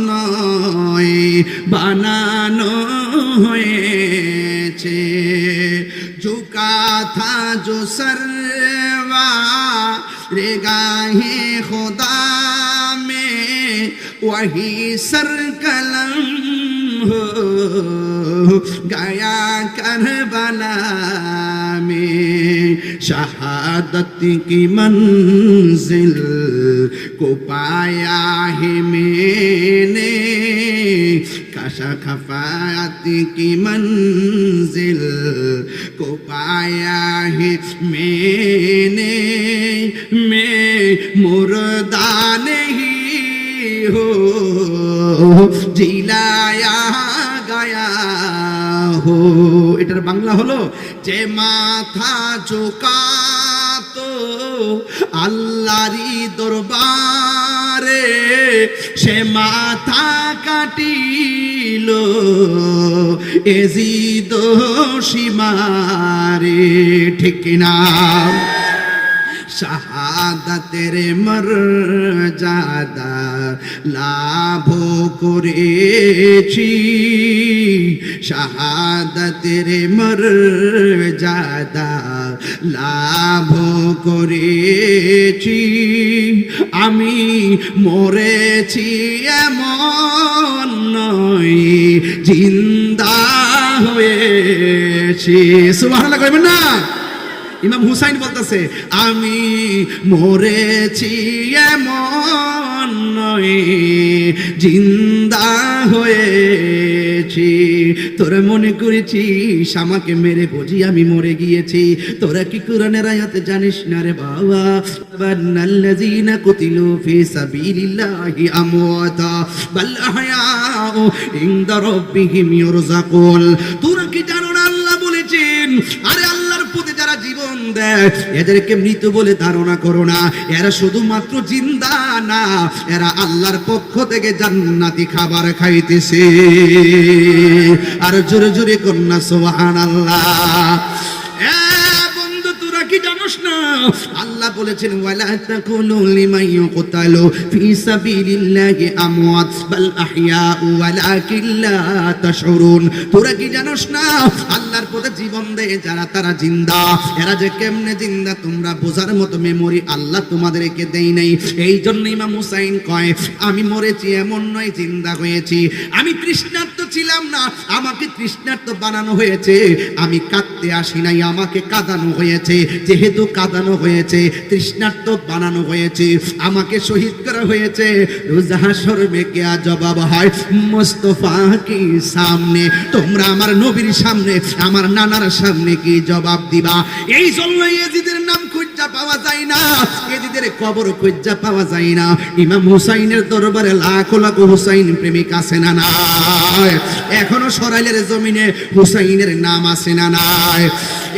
নয় বানানো হয়েছে, ঝুঁকা থা জো সরওয়া রে গাহে খোদা মে वही सर कलम हो गया करबला में, शहादत की मंजिल को पाया है मैंने, कशा खफात की मंजिल को पाया है मैंने, मैं मुर्दा नहीं हो जिलाया गया হো, এটার বাংলা হলো যে মাথা ঝুঁকাতো আল্লাহরই দরবারে সে মাথা কাটিল এজিদ সীমারে, ঠিক কিনা? শাহাদাতের মর্যাদা লাভ করেছি, শাহাদাতের মর্যাদা লাভ করেছি, আমি মরেছি এমন নয় জিন্দা হয়েছি। সুবহানাল্লাহ কইবেন না? ইমাম হুসাইন বলতেছে আমি মরেছি এমন নয় জিন্দা হয়েছি। তোরা মনে করেছিস আমাকে মেরে বুঝি আমি মরে গিয়েছি? তোরা কি কোরআনের আয়াতে জানিস না রে বাবা? বান্নাল্লাযীনা কুতিলু ফি সাবিলিল্লাহি আমওয়াতা বাল আহয়াউ ইনদা রাব্বিহিম ইউরযাকুন। তোরা কি জানো না আল্লাহ বলেছেন, আরে আল্লাহর পথে যারা জীবন দেয় এদেরকে মৃত বলে ধারণা করো না, এরা শুধুমাত্র জিন্দা না, এরা আল্লাহর পক্ষ থেকে জান্নাতি খাবার খাইতেছে। আর জোরে জোরে কন্যা সুবহানাল্লাহ। বন্ধু তোরা কি জানোস না আল্লাহ বলেছেন ওয়ালা তাকুনু লিমান ইউকতালু ফি সাবিলিল্লাহি আমওয়াত বাল আহইয়াউ ওয়ালাকিন লা তাশউরুন। তোরা কি জানোস না আল্লাহর পথে জীবন দেয় যারা তারা জিন্দা, এরা যে কেমনে জিন্দা তোমরা বোঝার মতো মেমোরি আল্লাহ তোমাদেরকে দেই নাই। এই জন্য ইমাম হুসাইন কয় আমি মরেছি এমন নয় জিন্দা হয়েছি। আমি তৃষ্ণার্ত ছিলাম না, আমাকে তৃষ্ণার্ত বানানো হয়েছে। আমি কাঁদতে আসি নাই, আমাকে কাঁদানো হয়েছে। যেহেতু কাঁদানো হয়েছে তৃষ্ণার্ত বানানো হয়েছে, আমাকে শহীদ করা হয়েছে। রোজ হাশর মে কিয়া জবাব হয় মুস্তাফা কি সামনে, তোমরা আমার নবীর সামনে আমার নানার সামনে কি জবাব দিবা? এই জন্য ইয়াজিদের নাম খুঁজা পাওয়া যায় না, ইয়াজিদের কবর খুঁজা পাওয়া যায় না। ইমাম হুসাইনের দরবারে লাখো লাখো হুসাইন প্রেমিক আছে না নাই? এখনো সরাইলের জমিনে হুসাইনের নাম আছে না নাই?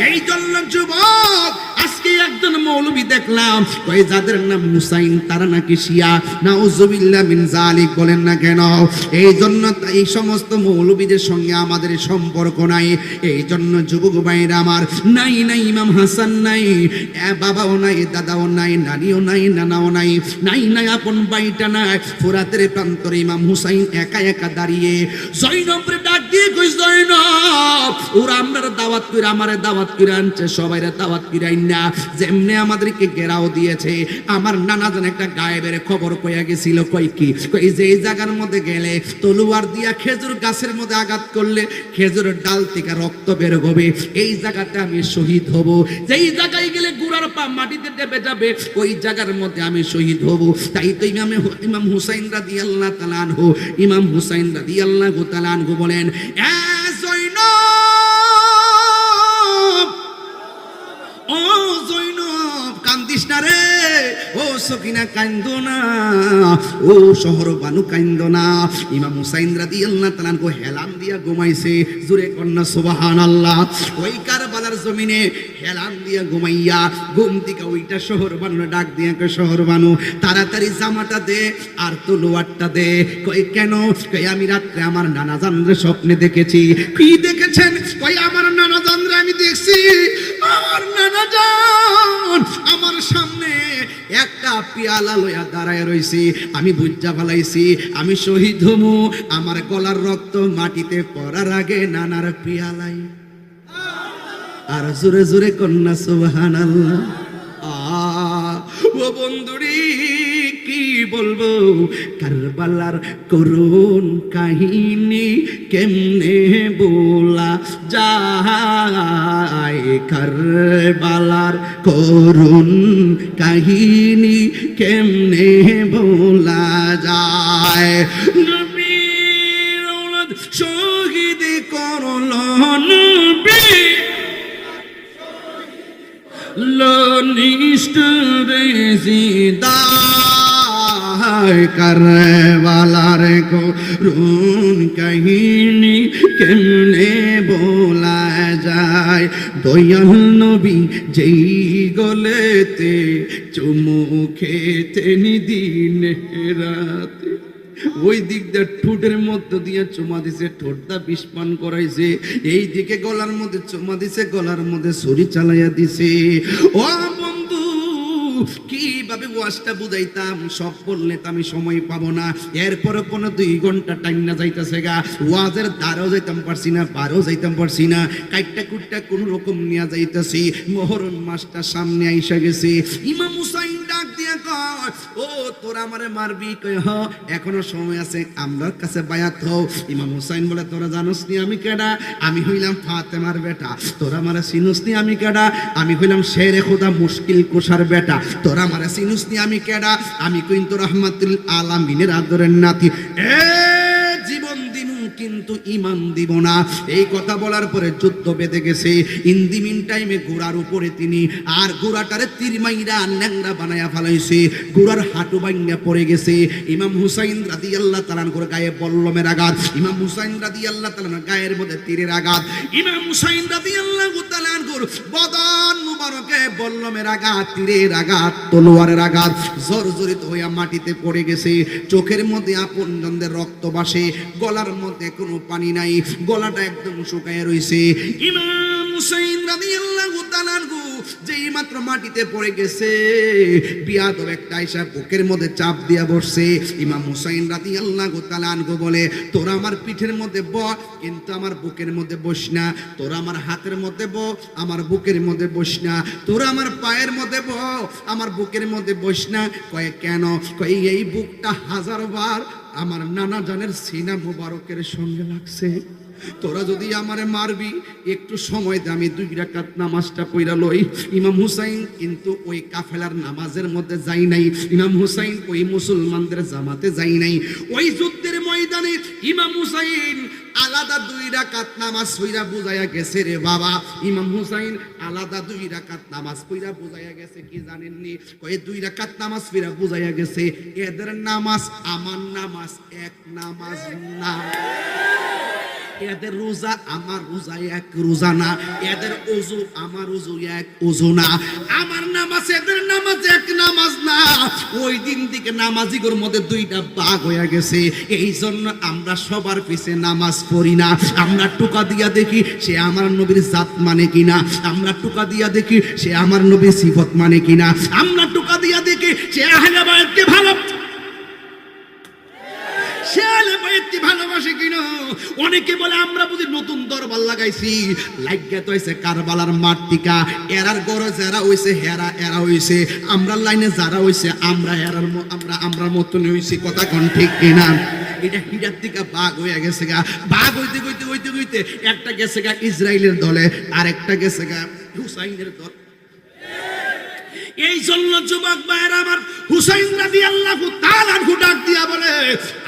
এই জন্য যুবক আজকে একজন মৌলবী দেখলাম ওই যাদের নাম হুসাইন তারা নাকি শিয়া। নাউজুবিল্লাহ মিন যালিক বলেন না কেন? এই জন্য এই সমস্ত মৌলবীদের সঙ্গে আমাদের সম্পর্ক নাই। এই জন্য যুবক ভাইরা আমার, নাই নাই ইমাম হাসান নাই, বাবাও নাই, দাদাও নাই, নানিও নাই, নানাও নাই, নাই নাই আপন ভাইটা নাই। ফুরাতের প্রান্তরে ইমাম হুসাইন একা একা দাঁড়িয়ে জৈনবরে ডাক দিয়ে কই জৈনব ওরা আমরা দাওয়াত করে আমারে দাওয়াত করে আনছে, সবাইরে দাওয়াত করে আইনা যেমনে আমাদেরকে ঘেরাও দিয়েছে। আমার নানা জান একটা গায়েবের খবর কইয়া গেছিল, কই কি কই যে এই জায়গার মধ্যে গেলে তলোয়ার দিয়া খেজুর গাছের মধ্যে আঘাত করলে খেজুরের ডাল থেকে রক্ত বের হবে, এই জায়গাতে আমি শহীদ হব। যেই জায়গায় গেলে গুড়ার পা মাটিতে ডেবে যাবে ওই জায়গার মধ্যে আমি শহীদ হব। তাই তো ইমাম হুসাইন রাদিয়াল্লাহু তাআলা আনহু, ইমাম হুসাইন রাদিয়াল্লাহু তাআলা আনহু বলেন, এ জৈনব, ও জৈনব কান্দিস না রে, ও সকিনা কান্দো না, ও শহর বানু কান্দো না। ইমাম হুসাইন রাদিয়াল্লাহু তাআলা আনহু হেলান দিয়া ঘুমাইছে, জোরে কন্যা সুবহানাল্লাহ। ওই কারবালার জমিনে হেলান দিয়া ঘুমাইয়া ঘুম থেকে ওইটা শহর বানু ডাক দিয়া কই শহর বানু তাড়াতাড়ি জামাটা দে আর তলোয়ারটা দে। কই কেন? কই আমি রাত্রে আমার নানা জানরে স্বপ্নে দেখেছি। কি দেখেছেন? কই আমার নানা জানরে আমি দেখছি, আমার নানা জান আমার সামনে একটা পিয়ালা লইয়া দাঁড়ায় রইছি। আমি বুঝা ফেলাইছি আমি শহীদ হমু, আমার গলার রক্ত মাটিতে পড়ার আগে নানার পিয়ালাই। আর জোরে জোরে কন্যা সুবহানাল্লাহ। ও বন্ধুরি কি বলবো, কারবালার করুণ কাহিনী কেমনে বলা যায়, কারবালার করুণ কাহিনী কেমনে বলা যায়। নবীর ঔলাদ শহীদ করল নবী নিষ্ঠুরে জিদায়, কারবালার করুণ কাহিনী কেমনে বলা যায় দয়াল নবী যেই গলেতে চুমু খেতেন দিনে রাতে ওই দিক দিয়ে ঠোঁটের মধ্যে দিয়ে চুমা দিছে, ঠোঁটটা বিষপান করাইছে, এই দিকে গলার মধ্যে চুমা দিছে, গলার মধ্যে ছুরি চালাইয়া দিছে। ও বন্ধু কিভাবে ওয়াজটা বুঝাইতাম, সব বললে তো আমি সময় পাবো না। এরপরে কোনো 2 ঘন্টা টাইম না যাইতেছে গা, ওয়াজের দ্বারও যাইতাম পারছি না, পারও যাইতাম পারছি না, কাইটটা কুটটা কোনো রকম নিয়ে যাইতেছি। মুহররম মাসটা সামনে আইসা গেছে। ইমাম হুসাইন ডাক দিয়া কয়, ও তোরা আমারে মারবি? কয় হ, এখনো সময় আছে, আমার কাছে বায়াত হও। ইমাম হুসাইন বলে, তোরা জানোস নি আমি কেডা? আমি হইলাম ফাতেমার বেটা। তোরা আমারে চিনোস নি আমি কেডা? আমি হইলাম শেরে খোদা মুশকিল কুশার বেটা। তোরা আমারে চিনোস নি আমি কেডা? আমি কিন্তু রাহমাতুল আলামিনের আদরের নাতি। জীবন দিনু কিন্তু ইমান দিব না। এই কথা বলার পরে যুদ্ধ বেঁধে গেছে। ইন দি মিন টাইমে ঘোড়ার উপরে তিনি, আর ঘোড়াটারে তীর মাইরা ন্যাংরা বানায়া ফেলাইছে, ঘোড়ার হাঁটু ভাঙিয়া পড়ে গেছে। ইমাম হুসাইন রাদিয়াল্লাহু তাআলা আনহুর গায়ে বল্লমের আঘাত, ইমাম হুসাইন রাদিয়াল্লাহু তাআলা আনহুর গায়ের মধ্যে তীরের আঘাত, ইমাম হুসাইন রাদিয়াল্লাহু তাআলা আনহুর বদন মুবারকে বল্লমের আঘাত, তীরের আঘাত, তলোয়ারের আঘাত, জর্জরিত হইয়া মাটিতে পড়ে গেছে। চোখের মধ্যে আপনজনদের রক্ত ভাসে, গলার মধ্যে কোনো পানি নাই, গলাটা একদম শুকায় রইছে। ইমাম হুসাইন রাদিয়াল্লাহু তাআলা আনহু যেই মাত্র মাটিতে পড়ে গেছে, বিয়াদব একটা আইসা বুকের মধ্যে চাপ দিয়া বসছে। ইমাম হুসাইন রাদিয়াল্লাহু তাআলা আনহু বলে, তোরা আমার পিঠের মধ্যে বস, কিন্তু আমার বুকের মধ্যে বস না। তোরা আমার হাতের মধ্যে বস, আমার বুকের মধ্যে বস না। তোরা আমার পায়ের মধ্যে বস, আমার বুকের মধ্যে বস না। কয় কেন? কয় এই বুকটা 1000 বার আমার নানা জানের সিনা মুবারকের সঙ্গে লাগছে। তোরা যদি আমারে মারবি, একটু সময় দে, আমি 2 রাকাত নামাজটা পড়া লই। ইমাম হুসাইন কিন্তু ওই কাফেলার নামাজের মধ্যে যাই নাই। ইমাম হুসাইন ওই মুসলমানদের জামাতে যাই নাই। ওই যুদ্ধের ময়দানে ইমাম হুসাইন আলাদা 2 রাকাত নামাজ পড়া বুঝাইয়া গেছে রে বাবা। ইমাম হুসাইন আলাদা 2 রাকাত নামাজ পড়া বুঝাইয়া গেছে। কি জানেননি? কয় 2 রাকাত নামাজ পড়া বুঝাইয়া গেছে, এদের নামাজ আমার নামাজ এক নামাজ না। এদের রোজা আমার রোজা এক রোজা না, এদের ওযু আমার ওযু এক ওযু না, আমার নামাজ এদের নামাজ এক নামাজ না। ওই দিন থেকে নামাজিগর মধ্যে 2টা ভাগ হয়ে গেছে। এই জন্য আমরা সবার পিছে নামাজ পড়ি না। আমরা টুকা দিয়া দেখি সে আমার নবীর জাত মানে কিনা, আমরা টুকা দিয়া দেখি সে আমার নবীর সিফত মানে কিনা, আমরা টুকা দিয়া দেখি সে আহলে বাইতকে ভালোবাসে কিনা। অনেকে বলে আমরা বুঝি নতুন দরবার লাগাইছি, লাগিয়া তো হইছে কারবালার মাঠ টিকা। এরার গড়ে যারা হইছে হেরা এরা হইছে, আমরা লাইনে যারা হইছে আমরা এরার আমরা মতন হইছি। কথা কোন ঠিক কিনা? এটা হিরার থেকে ভাগ হয়ে গেছে গা। ভাগ হইতে হইতে হইতে হইতে একটা গেছে গা ইসরায়েলের দলে, আর একটা গেছে গা হুসাইনের দল। এই জন্য যুবক ভাইরা আমার, হুসাইন রাদিয়াল্লাহু তাআলা আনহু ডাক দিয়া বলে,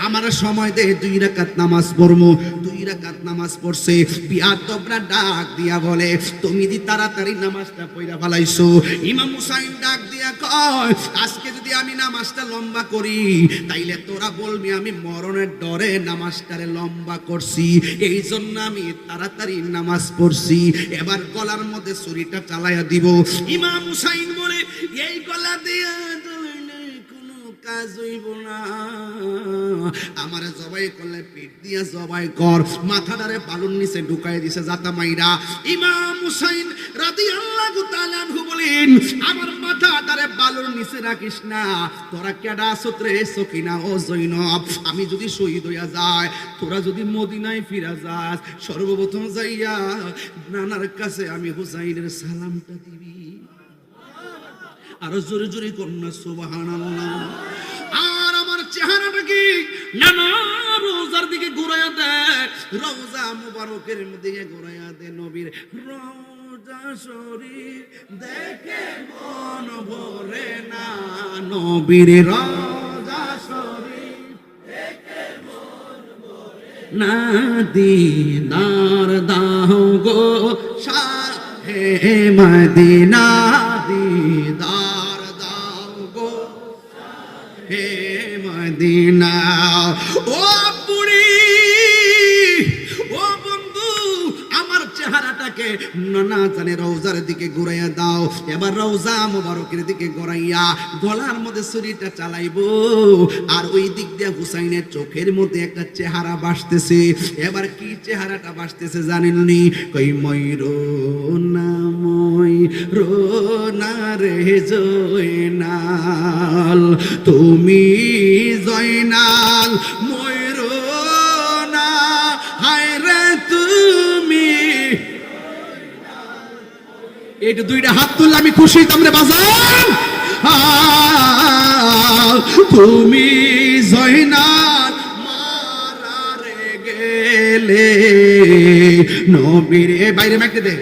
আমার সময় দে 2 রাকাত নামাজ পড়মু। 2 রাকাত নামাজ পড়ছে। বিয়াদবরা ডাক দিয়া বলে, তুমি দি তাড়াতাড়ি নামাজটা পড়া ফেলাইছো। ইমাম হুসাইন ডাক দিয়া কয়, আজকে যদি আমি নামাজটা লম্বা করি তাইলে তোরা বলবি আমি মরণের ডরে নামাজটারে লম্বা করছি। এই জন্য আমি তাড়াতাড়ি নামাজ পড়ছি। এবার গলার মধ্যে ছুরিটা চালাইয়া দিব। ইমাম হুসাইন বলে, এই গলা দিয়া কোনো কাজ হইব না, আমার জবাই করলে পেট দিয়া জবাই কর। মাথাটারে বালুর নিচে ঢুকাই দিছে জাতা মাইরা। ইমাম হুসাইন রাদিয়াল্লাহু তাআলা আনহু বলেন, আমার মাথাটারে বালুর নিচে রাখিস না। তোরা কেডা সত্রে সকিনা ও জৈনব, আমি যদি শহীদ হইয়া যায়, তোরা যদি মদিনায় ফিরা যাস, সর্বপ্রথম যাইয়া নানার কাছে আমি হুসাইনের সালামটা দিবি। আরো জোরে জোরে কন্যা সুবহানাল্লাহ। আর আমার চেহারাটা কি নানা রোজার দিকে ঘুরাইয়া দে, রওজা মুবারকের দিকে ঘুরাইয়া দে। নবীর রওজা শরীফ দেখে মন ভরে না, নবীর রওজা শরীফ দেখে মন ভরে না। দিদার দাও গো শাহে মদিনা, দিদার দাও গো হে মদিনা। ও বুড়ি, ও হাতটাকে না জানে রওজার দিকে ঘুরাইয়া দাও। এবার রওজা মোবারকের দিকে ঘুরাইয়া গলার মধ্যে ছুরিটা চালাইবো, আর ওই দিক দিয়ে হুসাইনের চোখের মধ্যে একটা চেহারা ভাসতেছে। এবার কি চেহারাটা ভাসতেছে জানেননি? কই ময়ূরো না রে জয়নাল, তুমি জয়নাল ময়ূরো না, হায় রে তুমি। এইটা দুইটা হাত তুললে আমি খুশি, তোমরা বাজান। তুমি জয়নাল মারারে গেলে, নবীর বাইরে মাইকে দে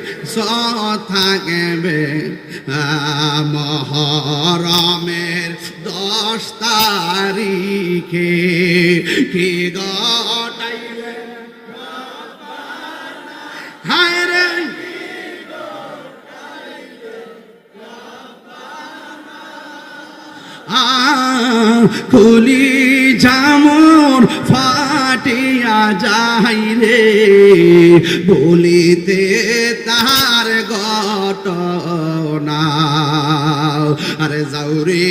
থাকবে মহরমের 10 তারিখে, কি গটাইলে হায় রে কলি জামর ফাটিয়া যাই রে, বলিতে তার ঘটনা। আরে যাওরে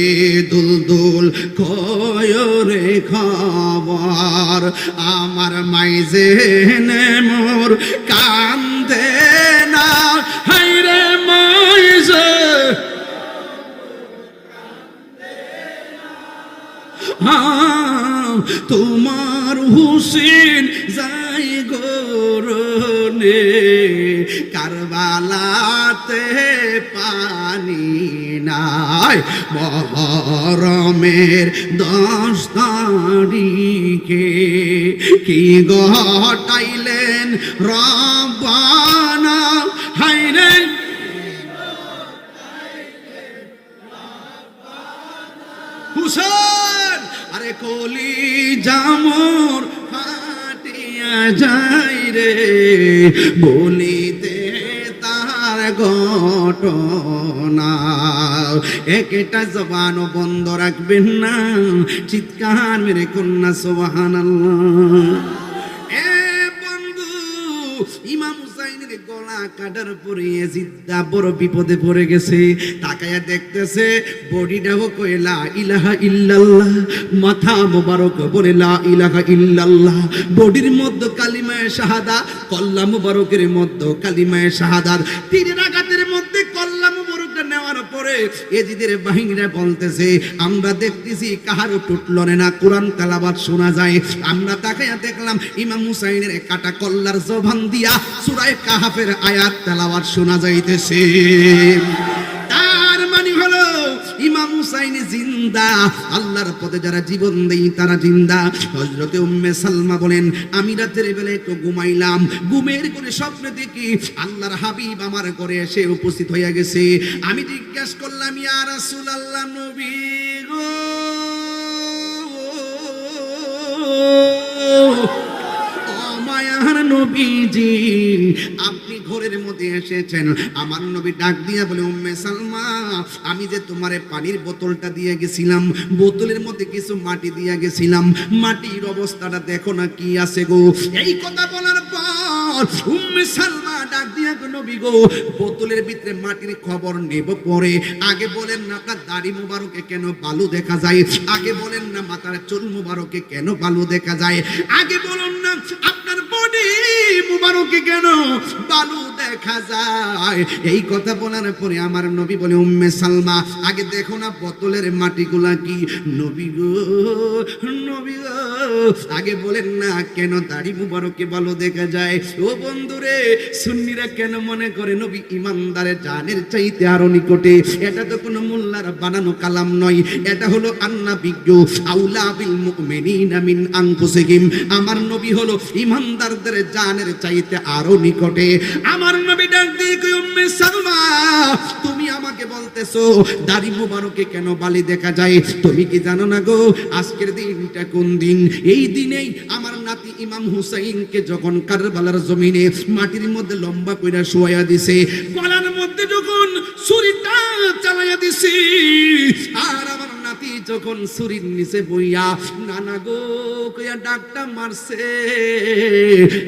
দুলদুল কয় রে খবর, আমার মাইজে মোর কান্দে না, হাই রে মাইজে তোমার হুসেন যাই গোরনে, কারবালাতে পানি নাই, মহরমের 10 তারিখে কি ঘটাইলেন রব্বানা, হায়রে হুসেন। আরে কলি জামর ফাটিয়া যাই রে, বলিতে তার ঘটনা। একটা জবান বন্ধ রাখবেন না, চিৎকার মেরে কন্যা সুবহানাল্লাহ। ইমাম হুসাইনের গলা কাটার পরে জিদ্দা বড় বিপদে পড়ে গেছে। তাকায়া দেখতেছে বডিটাও কয় লা ইলাহা ইল্লাল্লাহ, মাথা মোবারক বলে লা ইলাহা ইল্লাল্লাহ, বডির মধ্যে কালিমায়ে শাহাদা, কল্লা মোবারকের মধ্যে কালিমায়ে শাহাদাত। 3 রাকাতের মধ্যে কল্লা মোবারকটা নেওয়ার পরে এজিদের বাহিনীরা বলতেছে আমরা দেখতেছি কাহারও টুটলনে না, কোরআন তেলাওয়াত শোনা যায়। আমরা তাকায়া দেখলাম ইমাম হুসাইনের কাটা কল্লার জবান দিয়া সূরা কাহাফের আয়াত তেলাওয়াত শোনা যাইতেছে। তার মানে হলো ইমাম হুসাইন জিন্দা, আল্লাহর পথে যারা জীবন দেই তারা জিন্দা। হযরতে উম্মে সালমা বলেন আমি রাতের বেলা একটু ঘুমাইলাম, ঘুমের করে স্বপ্নে দেখি আল্লাহর হাবিব আমার ঘরে এসে উপস্থিত হইয়া গেছে। আমি জিজ্ঞাসা করলাম ইয়া রাসূলুল্লাহ, নবী গো মায়ার নবীজি, আপনি ঘরের মধ্যে এসেছেন। আমার নবী ডাক দিয়া বলে উম্মে সালমা, আমি যে তোমারে পানির বোতলটা দিয়ে গেছিলাম, বোতলের মধ্যে কিছু মাটি দিয়ে গেছিলাম, মাটির অবস্থাটা দেখো না কি আছে গো। এই কথা বলার পর উম্মে সালমা ডাক দিয়া নবী গো, বোতলের ভিতরে মাটির খবর নেব পরে, আগে বলেন না আপনার দাড়ি মুবারকে কেন বালু দেখা যায়, আগে বলেন না মাথার চুল মুবারকে কেন বালু দেখা যায়, আগে বলুন না আপনার বডি মুবারকে কেন বালু দেখা যায়। এই কথা বলার পরে আমার নবী বলে উম্মে সালমা, আগে দেখো না বোতলের মাটিগুলা কি। নবী গো নবী গো, আগে বলেন না কেন দাড়ি মুবারকে বালু দেখা যায়। ও বন্ধুরে, সুন্নিরা কেন মনে করে নবী ইমানদারের জানের চাইতে আরো নিকটে? এটা তো কোনো মোল্লার বানানো কালাম নয়, এটা হলো আন্নাবিয়্য আউলা বিল মুমিনিনা মিন আনফুসিহিম। আমার নবী হলো ইমানদারদের জানের চাইতে আরো নিকটে। আমার নবী ডাক দিয়ে কই উম্মে সালমা, তুমি আমাকে বলতেছো দাড়ি মুবারকে কেন বালি দেখা যায়, তুমি কি জানো না গো আজকের দিনটা কোন দিন? এই দিনেই আমার নাতি ইমাম হুসাইনকে যখন কারবালার জমিনে মাটির মধ্যে লম্বা কইরা শোয়া দিছে, গলার মধ্যে যখন ছুরিটা চালাইয়া দিছে, আর আমার নাতি যখন ছুরির নিচে বইয়া নানা গো কইয়া ডাকটা মারছে,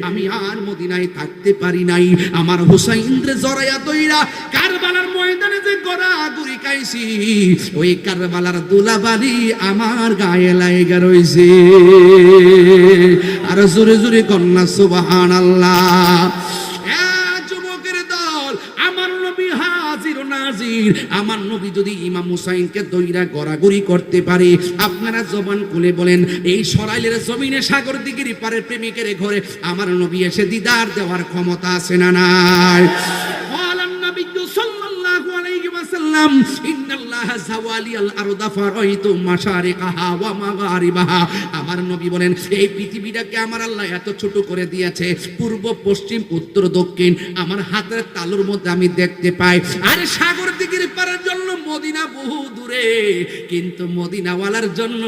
আমি আর মদিনায় থাকতে পারি নাই। আমার হুসাইন রে জড়াইয়া দইরা কারবালার ময়দানে যে গড়াগড়ি খাইছি, ওই কারবালার দুলাবালি আমার গায়ে লাগা রইছে। আর জোরে জোরে কন্যা সুবহানাল্লাহ। যুবকের দল, আমার নবী হাজির নাজির। আমার নবী যদি ইমাম হুসাইনকে দইরা গড়াগড়ি করতে পারে, আপনারা জবান খুলে বলেন, এই সরাইলের জমিনে সাগর দিঘির পারে প্রেমিকের ঘরে আমার নবী এসে দিদার দেওয়ার ক্ষমতা আছে না নাই? আমার নবী বলেন, এই পৃথিবীটাকে আমার আল্লাহ এত ছোট করে দিয়েছে, পূর্ব পশ্চিম উত্তর দক্ষিণ আমার হাতের তালুর মধ্যে আমি দেখতে পাই। আর সাগর দিঘির পারের জন্য মদিনা বহু দূরে, কিন্তু মদিনাওয়ালার জন্য